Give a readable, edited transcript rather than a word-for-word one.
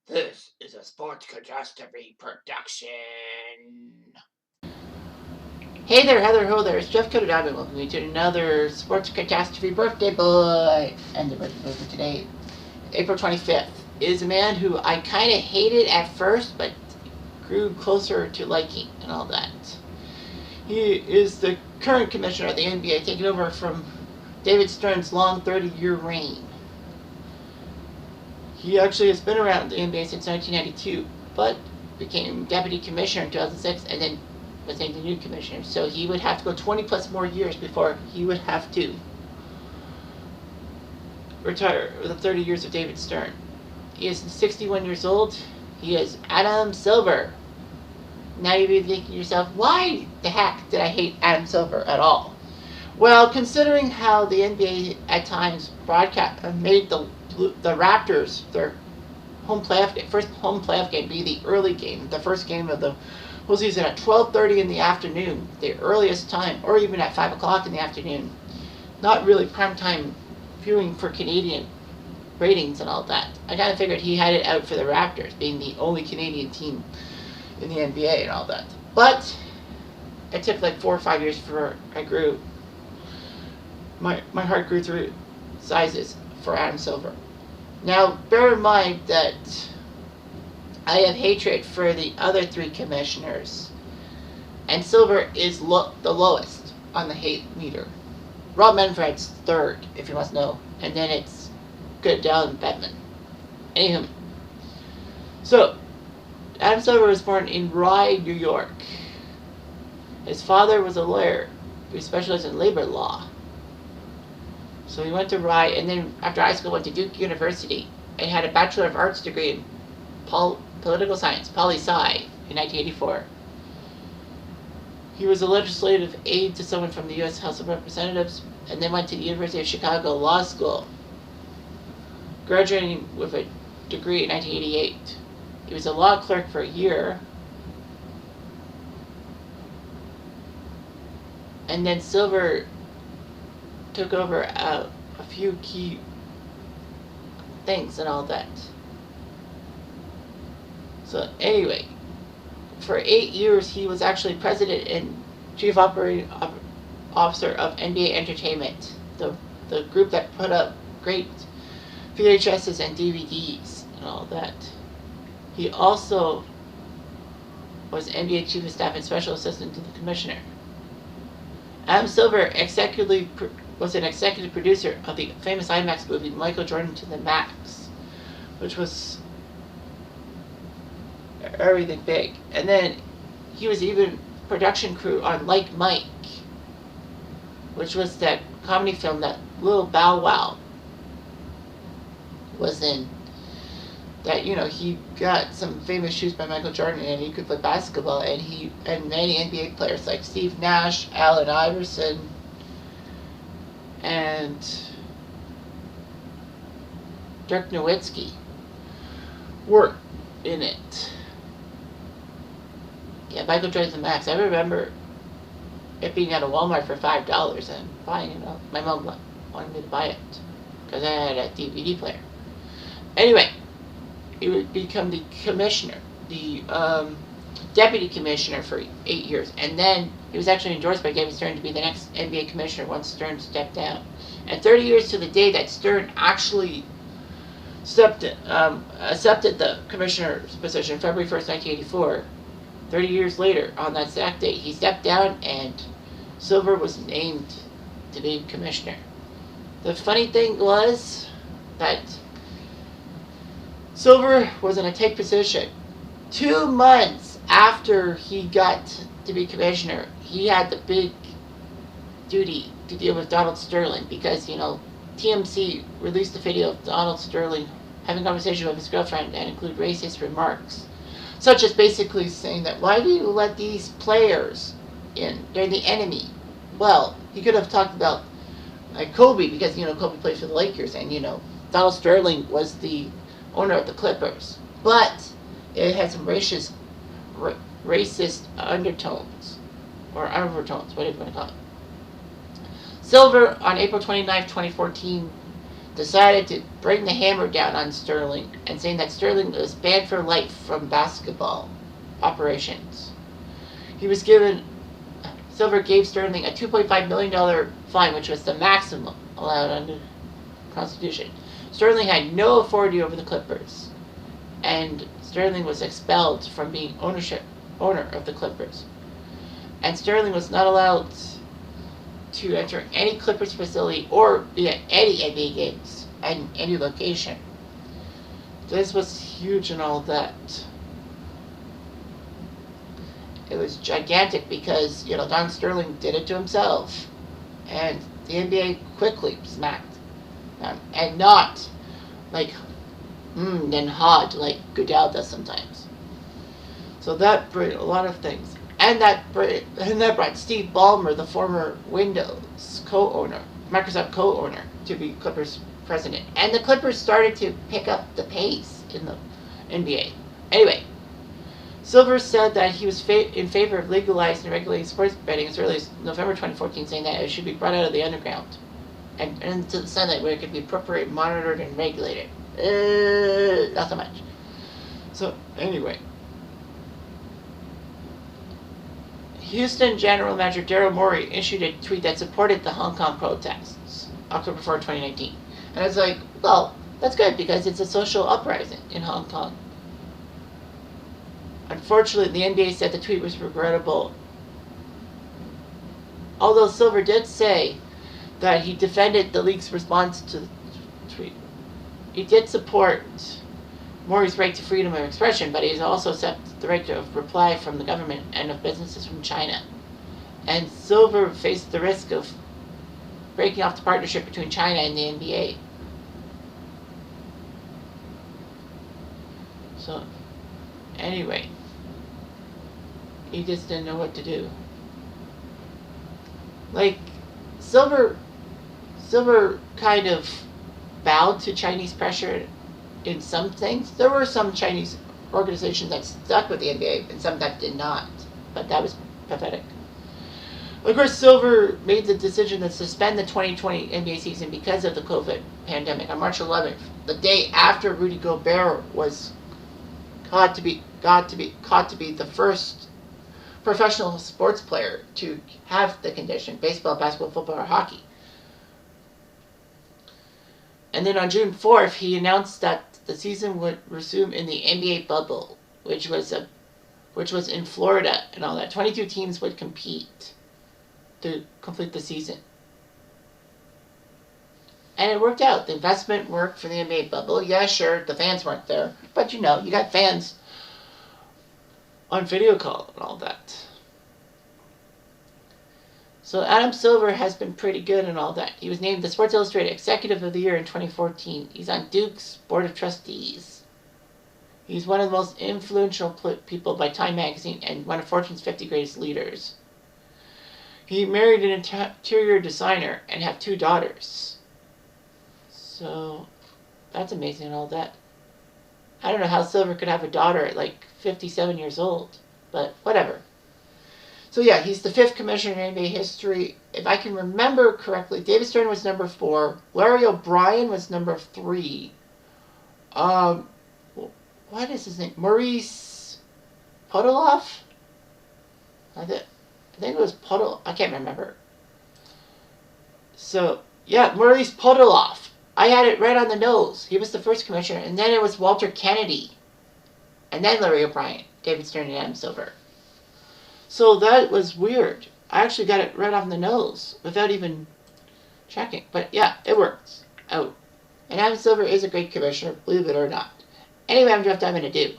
This is a Sports Catastrophe production. Hey there, Heather, ho there, it's Jeff Cutastrophe, and welcome to another Sports Catastrophe birthday boy. And the birthday boy for today, April 25th, is a man who I kind of hated at first, but grew closer to liking and all that. He is the current commissioner of the NBA, taking over from David Stern's long 30-year reign. He actually has been around the NBA since 1992, but became deputy commissioner in 2006 and then was named the new commissioner. So he would have to go 20 plus more years before he would have to retire the 30 years of David Stern. He is 61 years old. He is Adam Silver. Now you'd be thinking to yourself, why the heck did I hate Adam Silver at all? Well, considering how the NBA at times made the Raptors their first home playoff game be the early game, the first game of the whole season at 12:30 in the afternoon, the earliest time, or even at 5 o'clock in the afternoon. Not really prime time viewing for Canadian ratings and all that. I kind of figured he had it out for the Raptors, being the only Canadian team in the NBA and all that. But it took like 4 or 5 years before I grew. My heart grew through sizes for Adam Silver. Now, bear in mind that I have hatred for the other three commissioners, and Silver is the lowest on the hate meter. Rob Manfred's third, if you must know, and then it's Goodell and Bettman. Anywho, so Adam Silver was born in Rye, New York. His father was a lawyer who specialized in labor law. So he went to Rye, and then after high school went to Duke University and had a Bachelor of Arts degree in political science, poli-sci, in 1984. He was a legislative aide to someone from the U.S. House of Representatives, and then went to the University of Chicago Law School, graduating with a degree in 1988. He was a law clerk for a year, and then Silver took over a few key things and all that. So anyway, for 8 years he was actually president and chief operating officer of NBA Entertainment, the group that put up great VHSs and DVDs and all that. He also was NBA chief of staff and special assistant to the commissioner. Adam Silver was an executive producer of the famous IMAX movie Michael Jordan to the Max, which was everything big. And then he was even production crew on Like Mike, which was that comedy film that Lil Bow Wow was in. That, you know, he got some famous shoes by Michael Jordan and he could play basketball, and many NBA players like Steve Nash, Allen Iverson, and Dirk Nowitzki were in it. Yeah, Michael Jordan's the Max. I remember it being at a Walmart for $5 and buying it. My mom wanted me to buy it because I had a DVD player. Anyway, he would become the commissioner, the deputy commissioner for 8 years, and then he was actually endorsed by David Stern to be the next NBA commissioner once Stern stepped down. And 30 years to the day that Stern actually accepted the commissioner's position, February 1st, 1984, 30 years later, on that exact date, he stepped down and Silver was named to be commissioner. The funny thing was that Silver was in a tight position. 2 months after he got to be commissioner, he had the big duty to deal with Donald Sterling because, you know, TMZ released a video of Donald Sterling having a conversation with his girlfriend and include racist remarks, such as basically saying that, why do you let these players in? They're the enemy. Well, he could have talked about like Kobe, because, you know, Kobe played for the Lakers, and, you know, Donald Sterling was the owner of the Clippers. But it had some racist undertones, or overtones, whatever you want to call it. Silver, on April 29, 2014, decided to bring the hammer down on Sterling and saying that Sterling was banned for life from basketball operations. He was given Silver gave Sterling a $2.5 million fine, which was the maximum allowed under the Constitution. Sterling had no authority over the Clippers, and Sterling was expelled from being owner of the Clippers. And Sterling was not allowed to enter any Clippers facility or be at any NBA games and any location. This was huge and all that. It was gigantic because, Don Sterling did it to himself. And the NBA quickly smacked him. And not like, then hard like Goodell does sometimes. So that brought a lot of things. And that brought Steve Ballmer, the former Windows co-owner, Microsoft co-owner, to be Clippers president. And the Clippers started to pick up the pace in the NBA. Anyway, Silver said that he was in favor of legalizing and regulating sports betting as early as November 2014, saying that it should be brought out of the underground and into the sunlight where it could be appropriately monitored and regulated. Not so much. So, anyway. Houston General Manager Daryl Morey issued a tweet that supported the Hong Kong protests, October 4, 2019. And I was like, well, that's good because it's a social uprising in Hong Kong. Unfortunately, the NBA said the tweet was regrettable. Although Silver did say that he defended the league's response to the tweet. He did support Morey's right to freedom of expression, but he also accepted the right to reply from the government and of businesses from China. And Silver faced the risk of breaking off the partnership between China and the NBA. So, anyway, he just didn't know what to do. Like, Silver kind of bowed to Chinese pressure in some things. There were some Chinese organizations that stuck with the NBA and some that did not, but that was pathetic. Of course, Silver made the decision to suspend the 2020 NBA season because of the COVID pandemic on March 11th, the day after Rudy Gobert was caught to be the first professional sports player to have the condition: baseball, basketball, football, or hockey. And then on June 4th, he announced that the season would resume in the NBA bubble, which was in Florida and all that. 22 teams would compete to complete the season. And it worked out. The investment worked for the NBA bubble. Yeah, sure, the fans weren't there. But you got fans on video call and all that. So Adam Silver has been pretty good and all that. He was named the Sports Illustrated Executive of the Year in 2014. He's on Duke's Board of Trustees. He's one of the most influential people by Time Magazine and one of Fortune's 50 Greatest Leaders. He married an interior designer and have 2 daughters. So, that's amazing and all that. I don't know how Silver could have a daughter at like 57 years old, but whatever. So yeah, he's the 5th commissioner in NBA history. If I can remember correctly, David Stern was number 4. Larry O'Brien was number 3. What is his name? Maurice Podoloff? I think it was Podoloff. I can't remember. So, yeah, Maurice Podoloff. I had it right on the nose. He was the first commissioner. And then it was Walter Kennedy. And then Larry O'Brien, David Stern, and Adam Silver. So that was weird. I actually got it right off the nose without even checking. But yeah, it works out. And Adam Silver is a great commissioner, believe it or not. Anyway, I'm Jeff Diamond. Adieu.